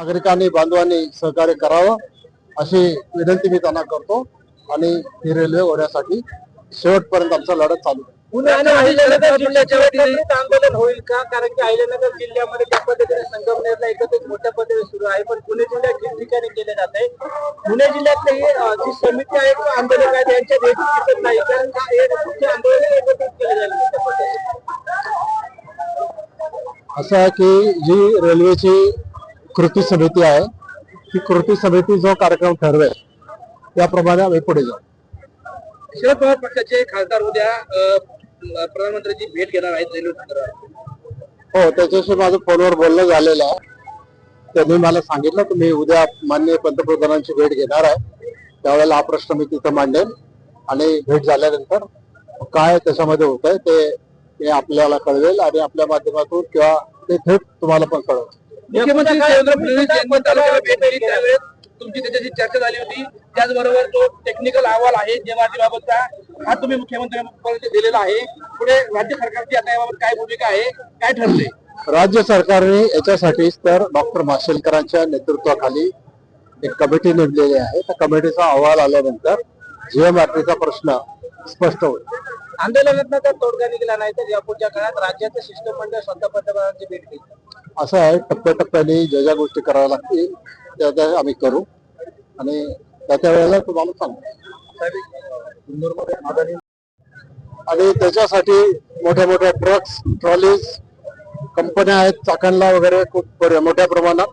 नागरिकांनी बांधवांनी सहकार्य करावं अशी विनंती मी त्यांना करतो आणि ही रेल्वे होण्यासाठी शेवटपर्यंत आमचा लढत चालू आहे. पुणे आणि अहिल्यानगर जिल्ह्याच्या वतीने आंदोलन होईल का? कारण की अहिल्यानगर जिल्ह्यामध्ये त्या पद्धतीने संगमनेरला एकत्रित मोठ्या पद्धतीने सुरू आहे, पण पुणे जिल्ह्यात ठिकठिकाणी केले जात आहे. पुणे जिल्ह्यातली जी समिती आहे किंवा आंदोलक आहेत त्यांच्या भेटी दिसत नाही, कारण का हे आंदोलन एकत्रित केले जाईल. असं आहे की जी रेल्वेची कृती समिती आहे ती कृती समिती जो कार्यक्रम ठरवेल त्याप्रमाणे आम्ही पुढे जाऊ. शरद पवार पक्षाचे खासदार उद्या प्रधानमंत्र्यांची भेट घेणार आहेत रेल्वे हो, त्याच्याशी माझं फोनवर बोलणं झालेलं आहे. त्यांनी मला सांगितलं की मी उद्या माननीय पंतप्रधानांची भेट घेणार आहे, त्यावेळेला हा प्रश्न मी तिथं मांडेन आणि भेट झाल्यानंतर काय त्याच्यामध्ये होत आहे ते आपल्याला कळवेल आणि आपल्या माध्यमातून किंवा ते थेट तुम्हाला पण कळवेल. मुख्यमंत्री देवेंद्र फडणवीस यांनी तालुक्याला भेट दिली, त्यावेळेस तुमची त्याच्याशी चर्चा झाली होती. त्याचबरोबर तो टेक्निकल अहवाल आहे जेवारीबाबतचा हा तुम्ही मुख्यमंत्र्यांपर्यंत दिलेला आहे. पुढे राज्य सरकारची आता याबाबत काय भूमिका आहे, काय ठरले? राज्य सरकारने याच्यासाठीच तर डॉक्टर माशेलकरांच्या नेतृत्वाखाली एक कमिटी नेमलेली आहे. त्या कमिटीचा अहवाल आल्यानंतर जीएमआरटीचा प्रश्न स्पष्ट होईल. आंदोलनात जर तोडगा निघाला नाही तर यापुढच्या काळात राज्याचं शिष्टमंडळ स्वतः पंतप्रधानांची भेट घेईल. असं आहे, टप्प्याटप्प्याने ज्या ज्या गोष्टी कराव्या लागतील त्या त्या आम्ही करू आणि त्या वेळेला तुम्हाला सांगू. आणि त्याच्यासाठी मोठ्या मोठ्या ट्रक्स ट्रॉलीज कंपन्या आहेत चाकणला वगैरे खूप मोठ्या प्रमाणात,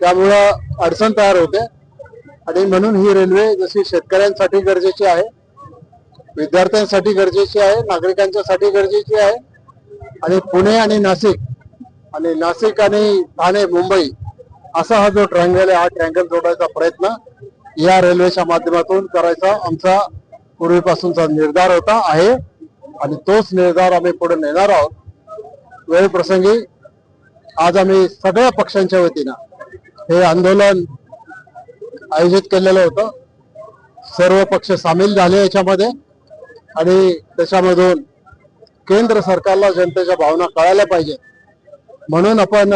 त्यामुळं अडचण तयार होते. आणि म्हणून ही रेल्वे जशी शेतकऱ्यांसाठी गरजेची आहे, विद्यार्थ्यांसाठी गरजेची आहे, नागरिकांच्यासाठी गरजेची आहे आणि पुणे आणि नाशिक आणि ठाणे मुंबई असा हा जो ट्रँगल आहे, हा ट्रँगल जोडायचा प्रयत्न या रेल्वेच्या माध्यमातून करायचा आमचा पूर्वीपासूनचा निर्धार होता आहे आणि तोच निर्धार आम्ही पुढे नेणार आहोत. वेळ प्रसंगी आज आम्ही सगळ्या पक्षांच्या वतीनं हे आंदोलन आयोजित केलेलं होतं. सर्व पक्ष सामील झाले याच्यामध्ये आणि त्याच्यामधून केंद्र सरकारला जनतेच्या भावना कळायला पाहिजे म्हणून आपण